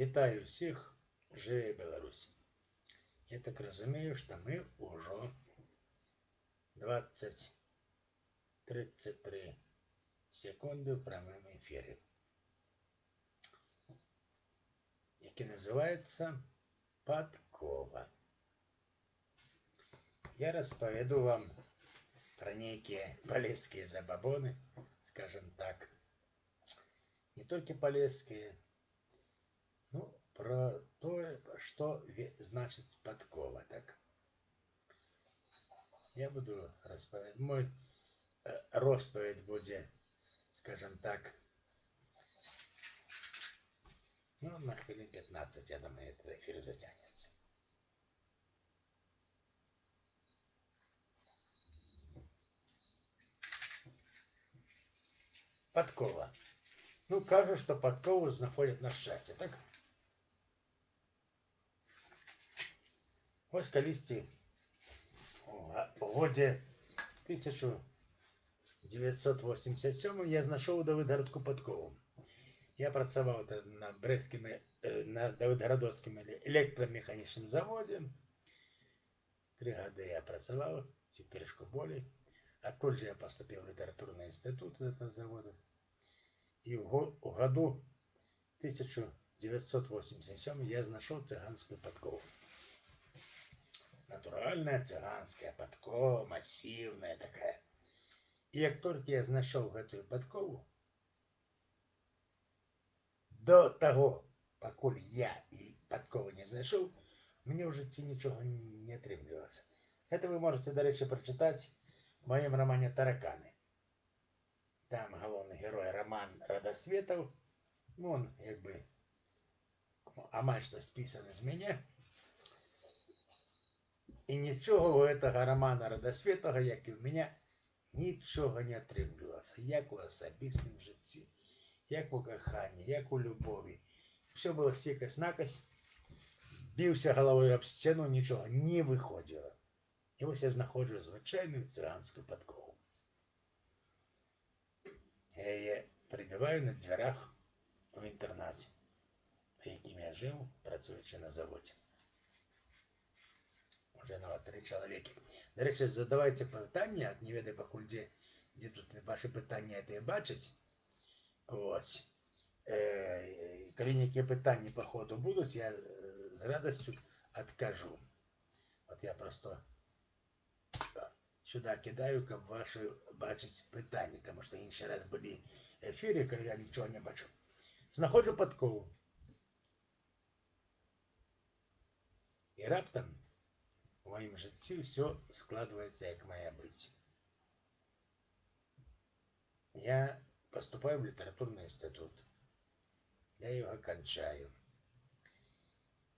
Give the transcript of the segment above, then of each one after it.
Вітаю всіх, живе Беларусь. Я так розумію, що ми уже 20-33 секунди в прямому ефірі, який називається «Подкова». Я розповіду вам про некие полесские забабоны, скажем так. Не только полесские, но про то, что значит подкова. Так. Я буду розповідати. Мой розповідь буде, скажем так, ну, на хвилин 15, я думаю, этот эфир затянется. Подкова. Ну, кажу, что подкову знаходять на щастя, так? Ось колісті у годі 1987 я знайшов у Давидгородку подкову. Я працював на Давидгородському електромеханічному заводі. 3 роки я працював, теперь более. Оттуда же я поступил в литературный институт этого завода. И в году 1987 я нашел цыганскую подкову. Натуральная цыганская подкова, массивная такая. И как только я нашел эту подкову, до того, покуль я и подкову не знайшов, мне уже ничего не отримлювалося. Это вы можете, до речі, прочитать в моем романе «Тараканы». Там головний герой Роман Радосветов, ну, он якби амаль що списаний з мене. І нічого у этого Романа Радосветова, як і у мене, нічого не отримлювалося. Як у особистому житті, як у коханні, як у любові. Все було стікось-накось. Бився головою об стіну, нічого не виходило. І ось я знаходжу звичайну циганську подкову. Я її прибиваю на дверях в інтернаті, в яким я жив, працюючи на заводі. Уже на 3 чоловіки. До речі, задавайте питання, не ведаю покуль, де тут ваші питання це бачать. Ось. Коли які питання по ходу будуть, я з радістю откажу. От я просто сюди кидаю, щоб ваші бачить питання, тому що інший раз були ефіри, коли я нічого не бачу. Знаходжу подкову. І раптом в моем житті все складывается, як має бути. Я поступаю в литературный институт. Я его кончаю.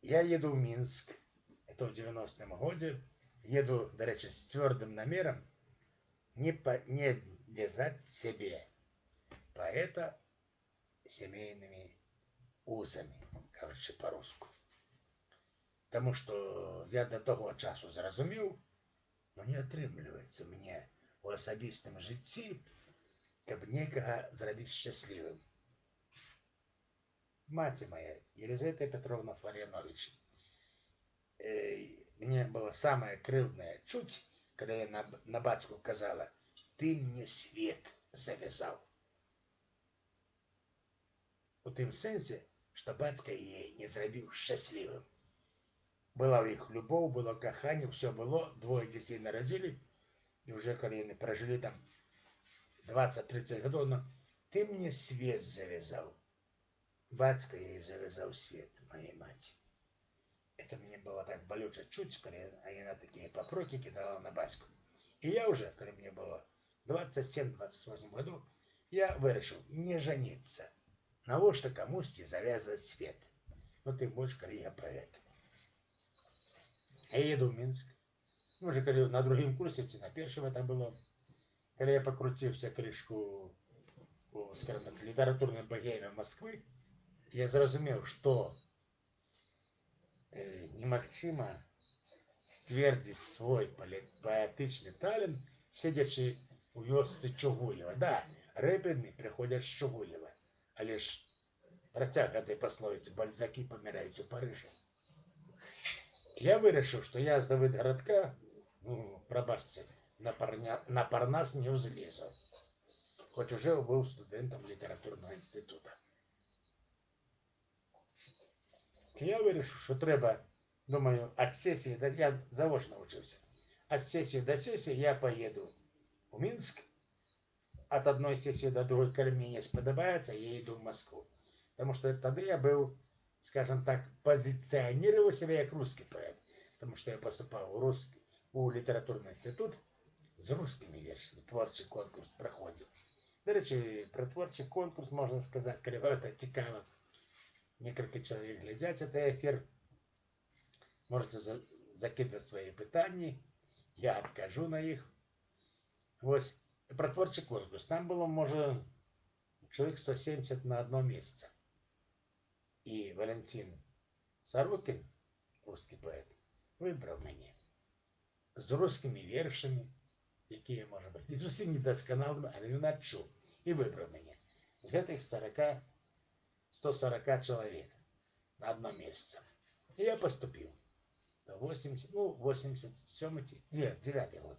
Я еду в Минск. Это в 90-м году. Еду, до речі, с твердым намером не вязать себе поэта семейными узами, короче, по-русски. Тому що я до того часу зрозумів, но не отримлюється мені у особистому житті, щоб некого зробити щасливим. Мать моя, Елизавета Петровна Флорянович, мне было самое крывдное чуть, когда я на батьку казала: «Ты мне свет завязал». У тым сенсе, что батька її не зробив щасливим. Была у них любовь, было кохание, все было, 2 детей народили, и уже когда они прожили там 20-30 годов, но ты мне свет завязал. Батька ей завязал свет, моей мать. Это мне было так болюче чуть, когда она такие попроки кидала на батьку. И я уже, когда мне было 27-28 годов, я вирішив не жениться. Навошта комусь завязывать свет. Ну тим більше, коли я поэт. Я еду в Минск. Уже коли на другом курсе, на першем это было. Когда я покрутився крышку, скажем так, литературной богемы Москвы, я зрозумів, що немагчыма сцвердзіць свой паэтычны талент, сидячи у вёсцы Чугуева. Да, рэперы приходят с Чугуева, але ж працяг гэтай пасловіцы бальзакі паміраюць у Парыжы. Я вырашыў, што я з Давыдгарадка, прабачце, на Парнас не ўзлезу, хоць уже быў студэнтам літаратурнага інстытута. Я вырашыў, што трэба, думаю, ад сесіі, я завочна вучыўся, ад сесіі да сесіі я паеду у Мінск, ад адной сесіі да другой, калі мне не спадабаецца, я іду ў Маскву. Таму што тады я быў, скажем так, позиционировал себя как русский поэт, потому что я поступал у литературный институт с русскими вершами, творчий конкурс проходил. До речі, про творчий конкурс можна сказати, коли це цікаво. Несколько чоловік глядять цей ефір, можете закидати свої питання, я відкажу на їх. Ось, про творчий конкурс. Там було, може, чоловік 170 на одно місце. І Валентин Сорокін, русский поет, вибрав мене з русскими вершами, які, може бути, не зовсім недосконалими, але він відчув. І вибрав мене. З гэтых 140 чоловік на одно місце. І я поступив. 9 год.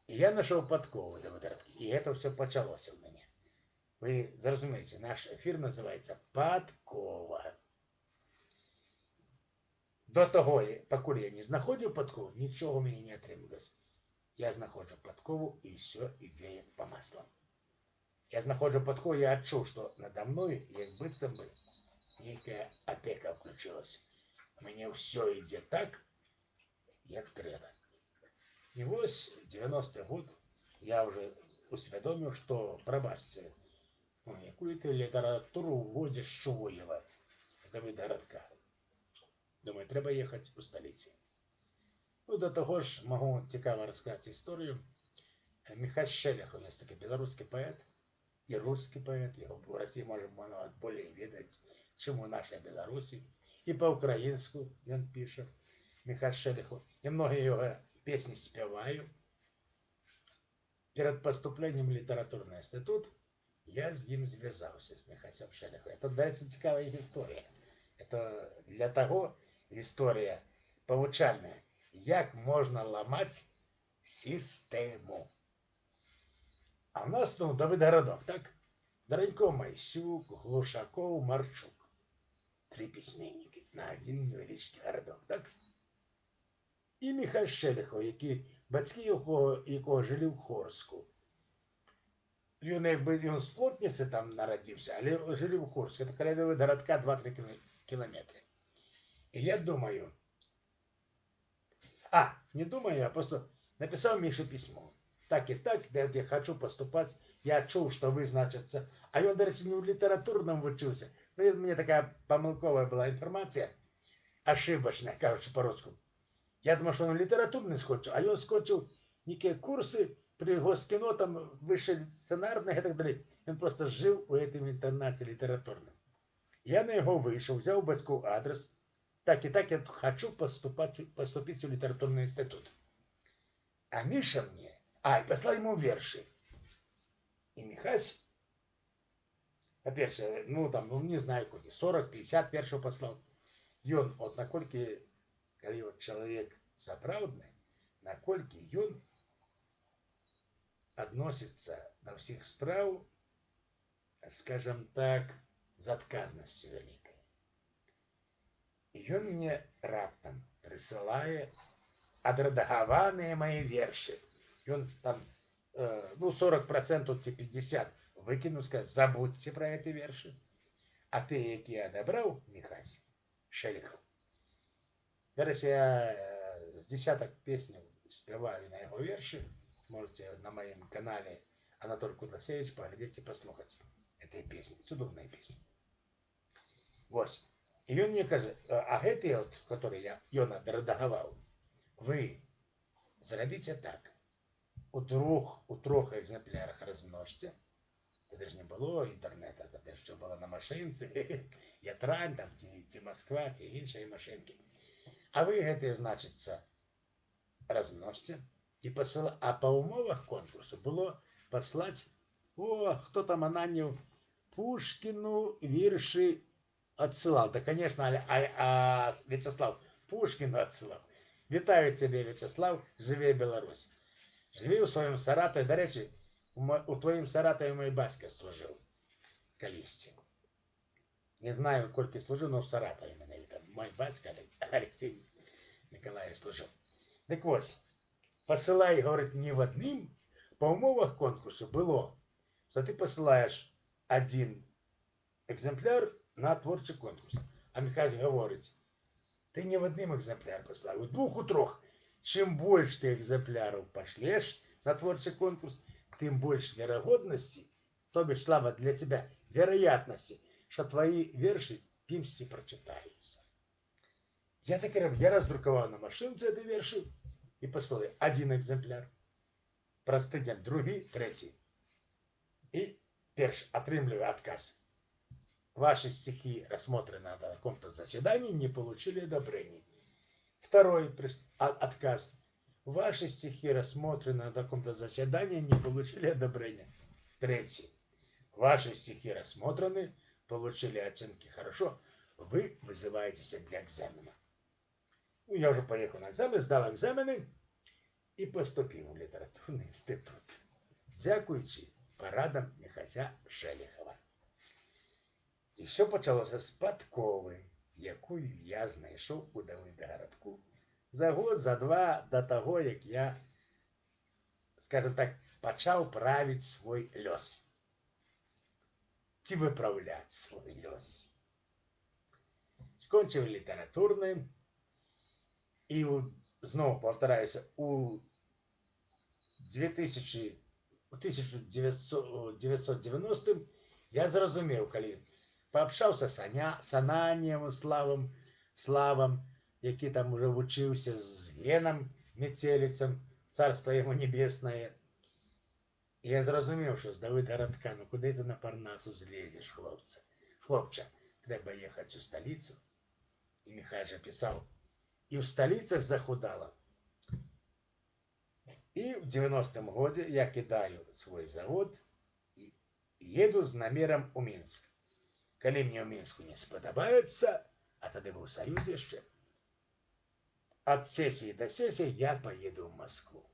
І я знайшов Падкову до Давыдгарадка. І це все почалося в мене. Ви зрозумієте, наш ефір називається Падкова. До того, поки я не знаходив Падкову, нічого мені не отрималось. Я знаходжу Падкову, і все йде по маслам. Я знаходжу Падкову, я відчув, що надо мною, як быццам би, некая опека включилась. Мені все йде так, як треба. І ось 90-й год я вже усвідомив, що, пробачте, какую-то литературу вводишь Шуоева з Давыдгарадка. Думаю, треба їхати у столиці. До того ж, можу цікаво розказати історію. Михайло Шелех у нас такий білоруський поет і русский поет. Його в Росії можемо більше відати, чим у нашій Білорусі. І по-українську він пише, Михайло Шелех. І многі його пісні співаю. Перед поступлением в литературный институт я з ним зв'язався, з Михайлом Шелехом. Це далі цікава історія. Це для того історія повчальна, як можна ламати систему. А в нас, Давидгородок, так? Дранько, Майсюк, Глушаков, Марчук. 3 письменники на один невеличкий городок, так? І Михайло Шелехов, батьки якого жили в Хорську. Він з Плотниці там народився, але жили в Хорську. Це біля Давидгородка 2-3 кілометри. І я думаю, не думаю, а просто написав Мише письмо. Так и так, я хочу поступать. Я чув, что вы, значится, а он, до речі, не в литературном учился. Ну, у меня такая помилковая была информация, ошибочная, кажется, по-русски. Я думал, что он литературный скочил, а он скочил некие курсы при Госкино, там, высшие сценарные и так далее. Он просто жил у этом интернате литературном. Я на его вышел, взял батьку адрес. Так и так, я хочу поступить в литературный институт. А Миша мне, и послал ему верши. И Михась, по-перше, не знаю, куди, 40-50 вершів послав. І он, накольки, коли чоловік сапраўдны, накольки ён относится до всех справ, скажем так, з адказнасцю великой. И он мне раптом присылает отредагованные мои верши. И он там, 40%, те 50% выкинул, сказал, забудьте про эти верши. А ты, які я одобрал, Михайло Шелехов. До речі, я з десяток песней спеваю на его верши. Можете на моем канале Анатолий Кудласевич поглядеть и послухать этой песни. Чудовная песня. Вот. И он мне каже, а гэты, которые ён отредагаваў, вы зробите так. У 3 екземплярах размножьте. Тогда же не было интернета, тогда ще было на машинці, Ятрань, там, ті Москва, ті інші машинки. А ви гэта, значиться, размножьте и посылайте. А по умовах конкурсу было послать, хто там Ананів Пушкину вірші отсылал. Да, конечно, Вячеслав Пушкину отсылал. Вітаю тебе, Вячеслав, живе Беларусь. Живи у своєму Саратові. До речі, у твоїм Саратові мій батько служив колись. Не знаю, кольки служив, но в Саратові мене там. Мой батько Алексей Николаевич служив. Так ось, посилай, говорить, не в одним. По умовах конкурсу було, що ти посилаєш один екземпляр на творчий конкурс. А Михась говорить, ты не в одним экземпляр послал, у двух, у трех. Чем больше ты экземпляров пошлешь на творчий конкурс, тем больше вероятности, то бишь, Слава, для тебя вероятности, что твои верши в Пимсі прочитаются. Я так и роблю. Я раздрукував на машинці эти верши и послал один экземпляр. Простий день, другий, третій. И перш отрымливаю отказ. Ваши стихи, рассмотренные на каком-то заседании, не получили одобрения. Второй отказ. Ваши стихи, рассмотренные на каком-то заседании, не получили одобрения. Третий. Ваши стихи рассмотрены, получили оценки хорошо. Вы вызываетесь для экзамена. Ну, я уже поехал на экзамен, сдал экзамены и поступил в литературный институт. Дякуючи порадам Михася Шеліхова. І все почалося з Падкови, яку я знайшов у Давидгородку за год, за два до того, як я, скажімо так, почав правити свій льос. Ті виправляти свій льос. Скончив літературний, і знову повторяюся, у 1990-м я зрозумів, коли пообщався з Ананієм Славом, який там уже вчився з Геном Метелицем, царство йому небесне. І я зрозумів, що з Давидгородка, ну куди ти на Парнасу злізеш, хлопче, треба їхати у столицю. І Михай же писав, і в столицях захудало. И в 90-м году я кидаю свой завод и еду с намером у Минск. Коли мне в Минску не сподобается, а тогда был в Союзе еще, от сессии до сессии я поеду в Москву.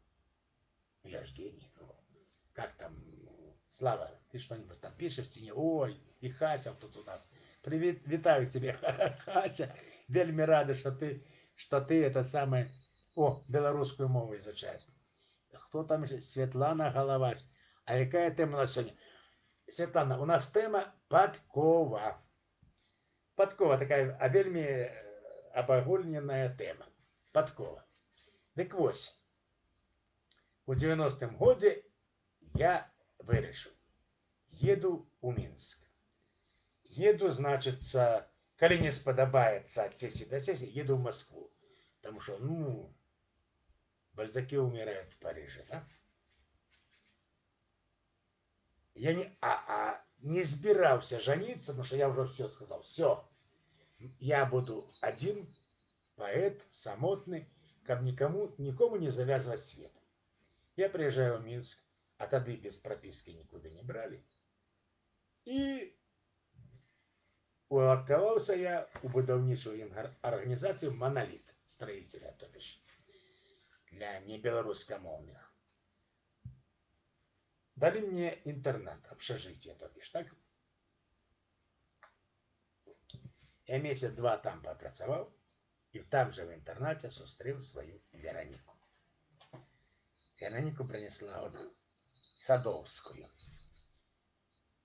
Ну, я ж гений. Ну, как там, Слава, ты что-нибудь там пишешь в стене? Ой, и Хася тут у нас. Привет, витаю тебе, Хася. Вельми рада, что ты это самое, белорусскую мову изучаешь. Хто там ще? Світлана Головач. А яка тема у нас сьогодні? Світлана, у нас тема Падкова. Падкова така вельми обагульнена тема. Падкова. Так ось, у 90-м году я вирішив. Еду у Минск. Еду, значит, коли не сподобається от сессии до сессии, еду в Москву. Потому что, Бальзаки умирают в Париже, да? Я не збирався жениться, потому что я уже все сказал. Все, я буду один, поэт, самотный, как никому не завязывать свет. Я приезжаю в Минск, а тогда без прописки никуда не брали. И улаковался я у будовничую организацию «Монолит», строителя, то бишь, для небелорусскомовных. Дали мне интернат, общежитие, то бишь, так? Я месяц-два там попрацевал, и там же в интернате зустрел свою Веронику. Веронику принесла он Садовскую.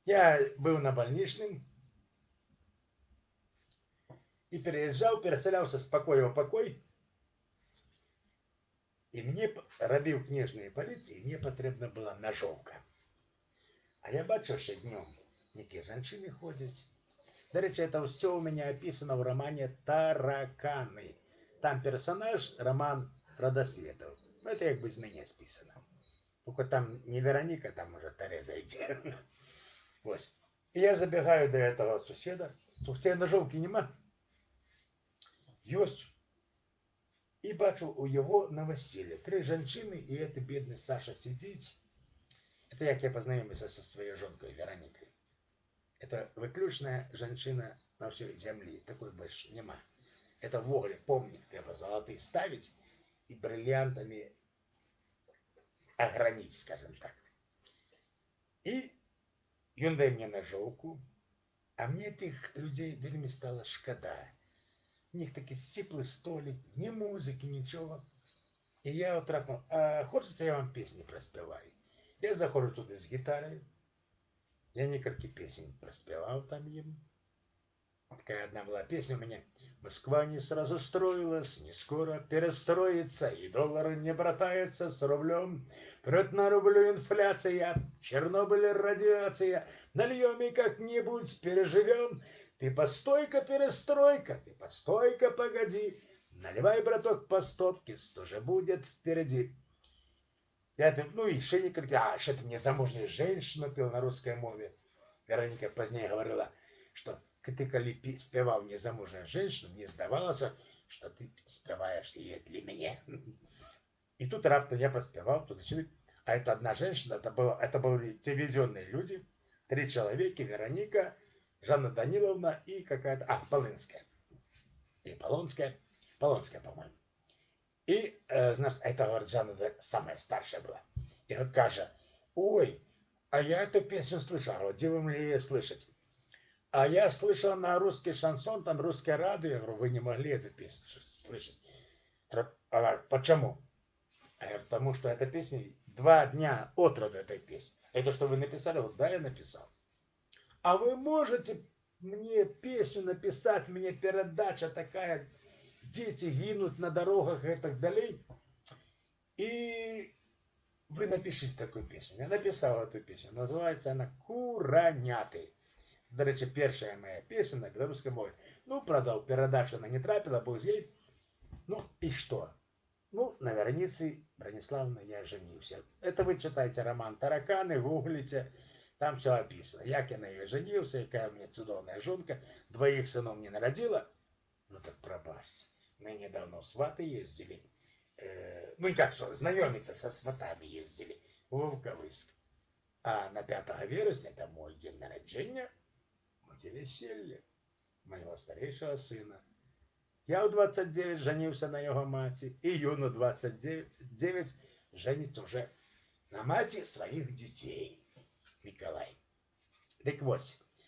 Я был на больничном и переселялся с покоя в покой. И мне робив книжної поліції, мені потрібна була ножовка. А я бачив, що днем які жінки ходять. До речі, це все у мене описано в романі «Таракани». Там персонаж Роман Родосветов. Ну, це якби з мене списано. Тільки там не Вероніка, там уже Тереза йде. Ось. І я забігаю до этого сусіда. У тебе ножовки нема? Есть. И бачу у его новоселье 3 женщины, и это бедный Саша сидит. Это як я познакомился со своей жонкой Вероникой. Это выключная женщина на всей земле. Такой больше нема. Это в вугле помник треба золотые ставить и бриллиантами огранить, скажем так. И ён дае мне ножовку, а мне этих людей вельми стало шкода. У них такий сціплий столик, ні музики, нічого. І я отрапнув, а хочете я вам пісні проспіваю? Я заходжу туди з гітарою. Я несколько песен проспевал там им. Такая одна была песня у меня. Москва не сразу строилась, не скоро перестроится, и доллар не братается с рублем. Прет на рублю инфляция, Чернобыль радиация, нальем и как-нибудь переживем. Ты постой-ка, перестройка, ты постой-ка, погоди, наливай, браток, по стопке, что же будет впереди. Я, ну и еще несколько, что-то незамужняя женщина пел на русской мове. Вероника позднее говорила, что ты, коли спевал незамужняя женщина, мне сдавалось, что ты спеваешь ее для меня. И тут раптом я поспевал, тут начали, а это одна женщина, это были телевизионные люди, 3 человека, Вероника, Жанна Даниловна и какая-то, Полынская. И Полонская, по-моему. И, знаешь, это, говорит, Жанна самая старшая была. И вот каже, ой, а я эту песню слышал. Говорю, где вы могли ее слышать? А я слышал на русский шансон, там русское радио. Я говорю, вы не могли эту песню слышать. Она говорит, почему? Я говорю, потому что эта песня 2 дня от роду этой песни. Это что вы написали? Вот да, я написал. А вы можете мне песню написать, мне передача такая, дети гинут на дорогах и так далее. И вы напишите такую песню. Я написал эту песню. Называется она «Кураняты». До речі, перша моя песня на белорусской мове. Ну, правда, передачу она не трапила, был здесь. Ну, и что? Ну, на Веронице Брониславовна я женился. Это вы читаете роман «Тараканы», гуглите, там все описано. Як я на ее женился, какая у меня чудовная жонка, 2 сынов мне народила. Ну, так пробачьте. Мы недавно в сваты ездили. Ну, как что, знакомиться со сватами ездили в Волковыск. А на 5 вересня, это мой день рождения, буде веселье моего старейшего сына. Я в 29 женился на его мати, и Юну 29 женится уже на мати своих детей. Николай. Так вот,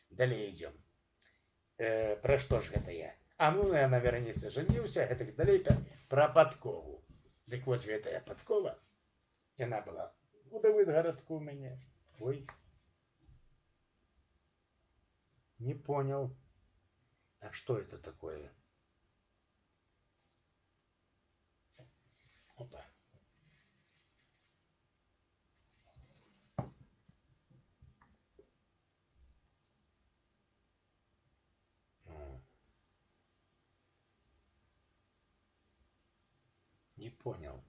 далее идем. Про что же это я? Ну, я на Веронице женился, это далее про Подкову. Так вот, это я Подкова, и она была у Давыдгородку у меня. Ой, не понял. А что это такое? Опа. Не понял.